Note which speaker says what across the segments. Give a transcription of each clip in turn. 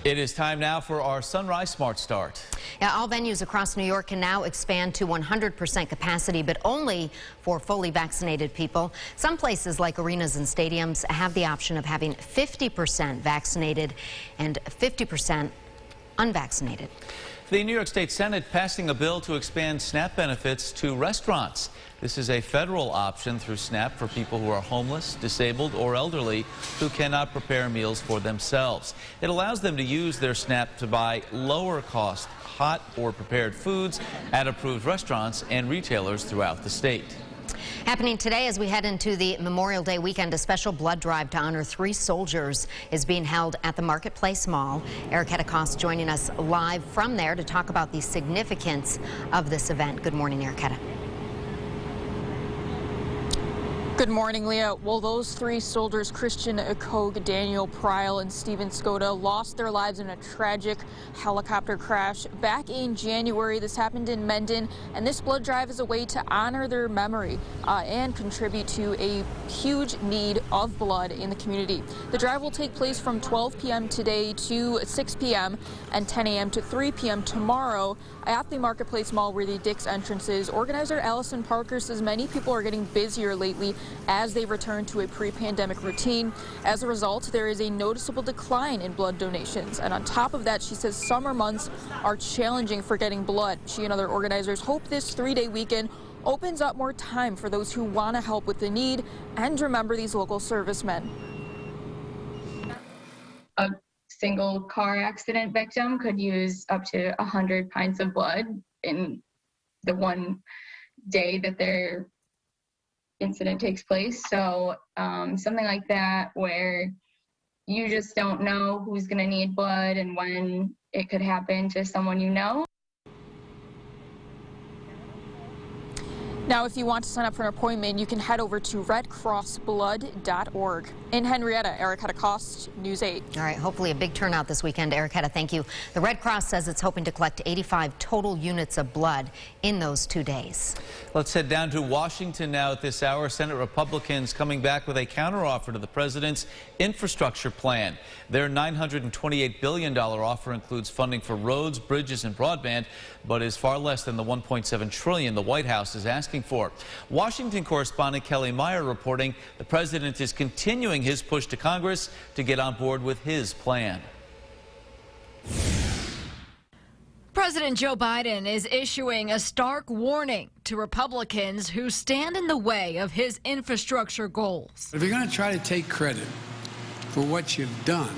Speaker 1: It is time now for our Sunrise Smart Start.
Speaker 2: Yeah, all venues across New York can now expand to 100% capacity, but only for fully vaccinated people. Some places like arenas and stadiums have the option of having 50% vaccinated and 50% unvaccinated.
Speaker 1: The New York State Senate passing a bill to expand SNAP benefits to restaurants. This is a federal option through SNAP for people who are homeless, disabled, or elderly who cannot prepare meals for themselves. It allows them to use their SNAP to buy lower-cost, hot or prepared foods at approved restaurants and retailers throughout the state.
Speaker 2: Happening today as we head into the Memorial Day weekend, a special blood drive to honor 3 soldiers is being held at the Marketplace Mall. Erica Cost joining us live from there to talk about the significance of this event. Good morning, Erica.
Speaker 3: Good morning, Leah. Well, those 3 soldiers, Christian Akog, Daniel Pryl, and Stephen Skoda, lost their lives in a tragic helicopter crash back in January. This happened in Mendon, and this blood drive is a way to honor their memory and contribute to a huge need of blood in the community. The drive will take place from 12 p.m. today to 6 p.m. and 10 a.m. to 3 p.m. tomorrow at the Marketplace Mall, where the Dick's entrance is. Organizer Allison Parker says many people are getting busier lately as they return to a pre-pandemic routine. As a result, there is a noticeable decline in blood donations. And on top of that, she says summer months are challenging for getting blood. She and other organizers hope this 3-day weekend opens up more time for those who want to help with the need and remember these local servicemen.
Speaker 4: A single car accident victim could use up to 100 pints of blood in the one day that their incident takes place. So something like that, where you just don't know who's going to need blood and when it could happen to someone you know.
Speaker 3: Now, if you want to sign up for an appointment, you can head over to redcrossblood.org. In Henrietta, Erica Cost, News 8.
Speaker 2: All right, hopefully a big turnout this weekend. Erica, thank you. The Red Cross says it's hoping to collect 85 total units of blood in those 2 days.
Speaker 1: Let's head down to Washington now at this hour. Senate Republicans coming back with a counteroffer to the president's infrastructure plan. Their $928 billion offer includes funding for roads, bridges, and broadband, but is far less than the $1.7 trillion the White House is asking for. Washington correspondent Kelly Meyer reporting the president is continuing his push to Congress to get on board with his plan.
Speaker 5: President Joe Biden is issuing a stark warning to Republicans who stand in the way of his infrastructure goals.
Speaker 6: If you're going to try to take credit for what you've done,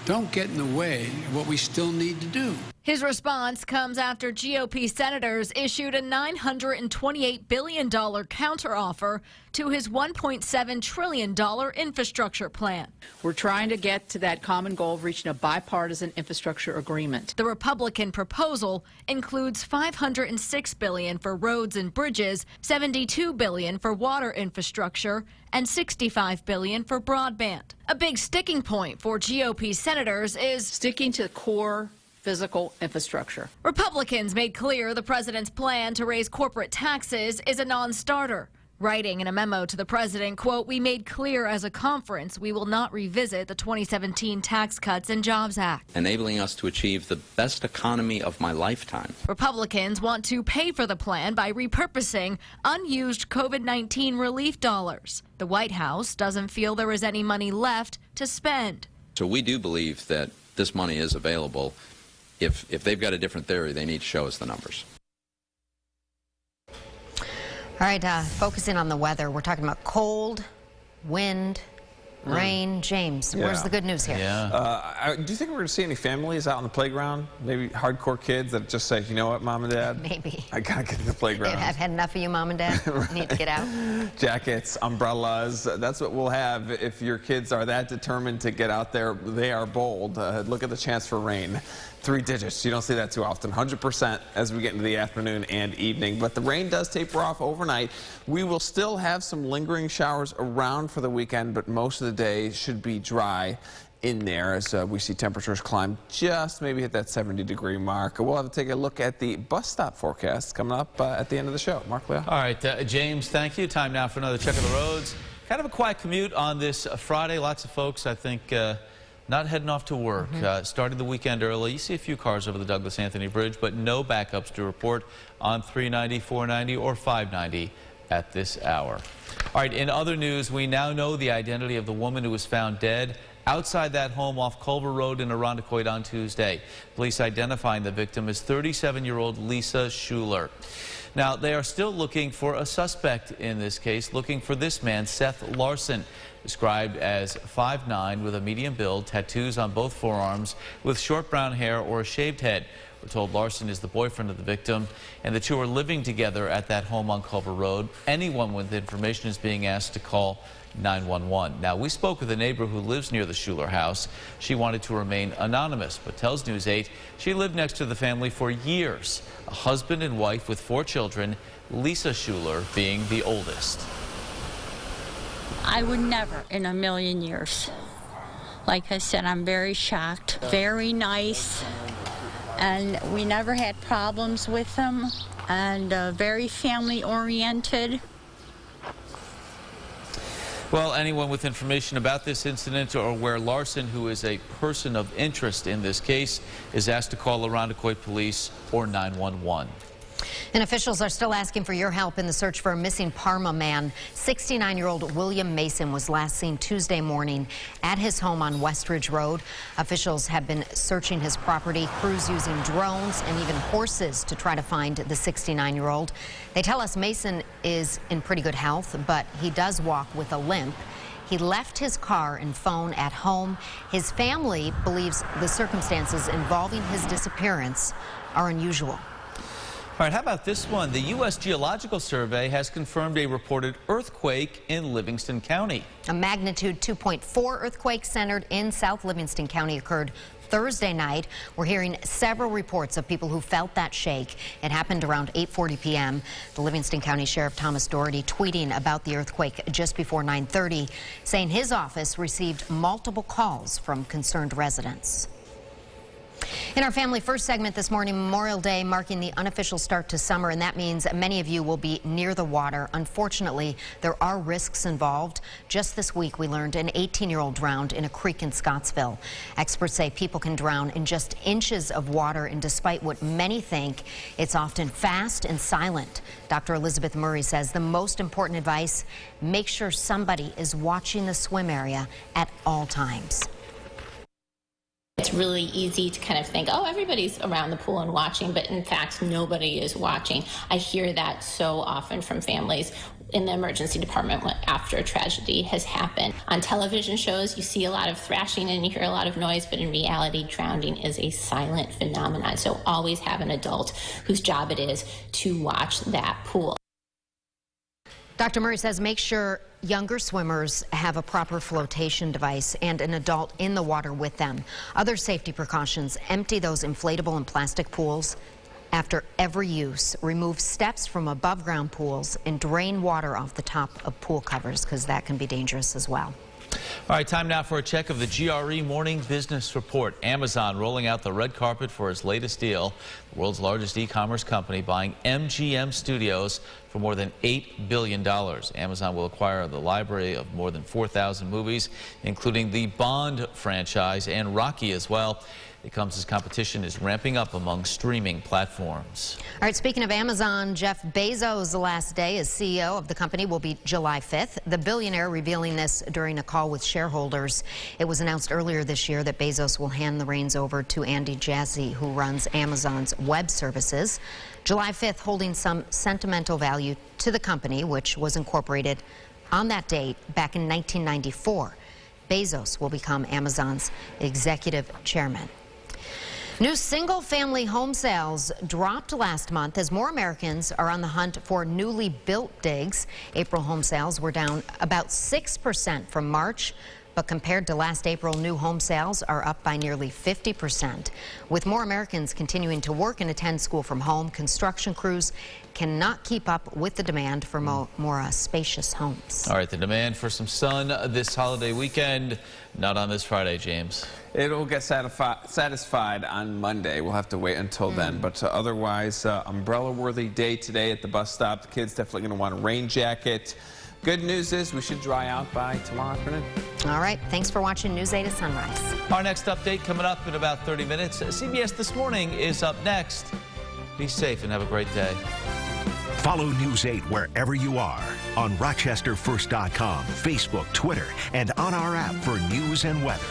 Speaker 6: don't get in the way of what we still need to do.
Speaker 5: His response comes after GOP senators issued a $928 billion counteroffer to his $1.7 trillion infrastructure plan.
Speaker 7: We're trying to get to that common goal of reaching a bipartisan infrastructure agreement.
Speaker 5: The Republican proposal includes $506 billion for roads and bridges, $72 billion for water infrastructure, and $65 billion for broadband. A big sticking point for GOP senators is
Speaker 7: sticking to the core physical infrastructure.
Speaker 5: Republicans made clear the president's plan to raise corporate taxes is a non-starter. Writing in a memo to the president, quote, "We made clear as a conference we will not revisit the 2017 Tax Cuts and Jobs Act."
Speaker 8: Enabling us to achieve the best economy of my lifetime.
Speaker 5: Republicans want to pay for the plan by repurposing unused COVID-19 relief dollars. The White House doesn't feel there is any money left to spend.
Speaker 8: So we do believe that this money is available. If they've got a different theory, they need to show us the numbers.
Speaker 2: All right, focusing on the weather, we're talking about cold, wind, rain. James, where's the good news here?
Speaker 9: Yeah. Do you think we're going to see any families out on the playground? Maybe hardcore kids that just say, you know what, Mom and Dad?
Speaker 2: Maybe.
Speaker 9: I got to get to the playground.
Speaker 2: I've had enough of you, Mom and Dad.
Speaker 9: Right.
Speaker 2: I need to get out.
Speaker 9: Jackets, umbrellas, that's what we'll have if your kids are that determined to get out there. They are bold. Look at the chance for rain. 3 digits. You don't see that too often. 100% as we get into the afternoon and evening. But the rain does taper off overnight. We will still have some lingering showers around for the weekend, but most of the day should be dry in there as we see temperatures climb just maybe hit that 70-degree mark. We'll have to take a look at the bus stop forecast coming up at the end of the show. Mark, Leah.
Speaker 1: All right, James, thank you. Time now for another check of the roads. Kind of a quiet commute on this Friday. Lots of folks, I think, not heading off to work. Starting the weekend early. You see a few cars over the Douglas-Anthony Bridge, but no backups to report on 390, 490, or 590 at this hour. All right, in other news, we now know the identity of the woman who was found dead outside that home off Culver Road in Irondequoit on Tuesday. Police identifying the victim as 37-year-old Lisa Schuler. Now, they are still looking for a suspect in this case, looking for this man, Seth Larson, described as 5'9", with a medium build, tattoos on both forearms, with short brown hair or a shaved head. We're told Larson is the boyfriend of the victim, and the two are living together at that home on Culver Road. Anyone with information is being asked to call 911. Now, we spoke with a neighbor who lives near the Schuler house. She wanted to remain anonymous, but tells News 8 she lived next to the family for years. A husband and wife with 4 children, Lisa Schuler being the oldest.
Speaker 10: I would never in a million years. Like I said, I'm very shocked. Very nice, and we never had problems with him, and very family oriented.
Speaker 1: Well, anyone with information about this incident or where Larson, who is a person of interest in this case, is asked to call Irondequoit Police or 911.
Speaker 2: And officials are still asking for your help in the search for a missing Parma man. 69-year-old William Mason was last seen Tuesday morning at his home on Westridge Road. Officials have been searching his property, crews using drones and even horses to try to find the 69-year-old. They tell us Mason is in pretty good health, but he does walk with a limp. He left his car and phone at home. His family believes the circumstances involving his disappearance are unusual.
Speaker 1: All right, how about this one? The U.S. Geological Survey has confirmed a reported earthquake in Livingston County.
Speaker 2: A magnitude 2.4 earthquake centered in South Livingston County occurred Thursday night. We're hearing several reports of people who felt that shake. It happened around 8:40 p.m. The Livingston County Sheriff Thomas Doherty tweeting about the earthquake just before 9:30, saying his office received multiple calls from concerned residents. In our Family First segment this morning, Memorial Day marking the unofficial start to summer, and that means many of you will be near the water. Unfortunately, there are risks involved. Just this week, we learned an 18-year-old drowned in a creek in Scottsville. Experts say people can drown in just inches of water, and despite what many think, it's often fast and silent. Dr. Elizabeth Murray says the most important advice, make sure somebody is watching the swim area at all times.
Speaker 11: It's really easy to kind of think, oh, everybody's around the pool and watching, but in fact, nobody is watching. I hear that so often from families in the emergency department after a tragedy has happened. On television shows, you see a lot of thrashing and you hear a lot of noise, but in reality, drowning is a silent phenomenon. So always have an adult whose job it is to watch that pool.
Speaker 2: Dr. Murray says make sure younger swimmers have a proper flotation device and an adult in the water with them. Other safety precautions, empty those inflatable and plastic pools after every use. Remove steps from above ground pools and drain water off the top of pool covers, because that can be dangerous as well.
Speaker 1: All right, time now for a check of the GRE Morning Business Report. Amazon rolling out the red carpet for its latest deal. The world's largest e-commerce company buying MGM Studios for more than $8 billion. Amazon will acquire the library of more than 4,000 movies, including the Bond franchise and Rocky as well. It comes as competition is ramping up among streaming platforms. All
Speaker 2: right, speaking of Amazon, Jeff Bezos' last day as CEO of the company will be July 5th. The billionaire revealing this during a call with shareholders. It was announced earlier this year that Bezos will hand the reins over to Andy Jassy, who runs Amazon's web services. July 5th holding some sentimental value to the company, which was incorporated on that date back in 1994. Bezos will become Amazon's executive chairman. New single-family home sales dropped last month as more Americans are on the hunt for newly built digs. April home sales were down about 6% from March, but compared to last April, new home sales are up by nearly 50%. With more Americans continuing to work and attend school from home, construction crews cannot keep up with the demand for more spacious homes.
Speaker 1: All right, the demand for some sun this holiday weekend, not on this Friday, James.
Speaker 9: It'll get satisfied on Monday. We'll have to wait until then. But otherwise, umbrella-worthy day today at the bus stop. The kids definitely going to want a rain jacket. Good news is we should dry out by tomorrow afternoon.
Speaker 2: All right. Thanks for watching News 8 at Sunrise.
Speaker 1: Our next update coming up in about 30 minutes. CBS This Morning is up next. Be safe and have a great day.
Speaker 12: Follow News 8 wherever you are on RochesterFirst.com, Facebook, Twitter, and on our app for news and weather.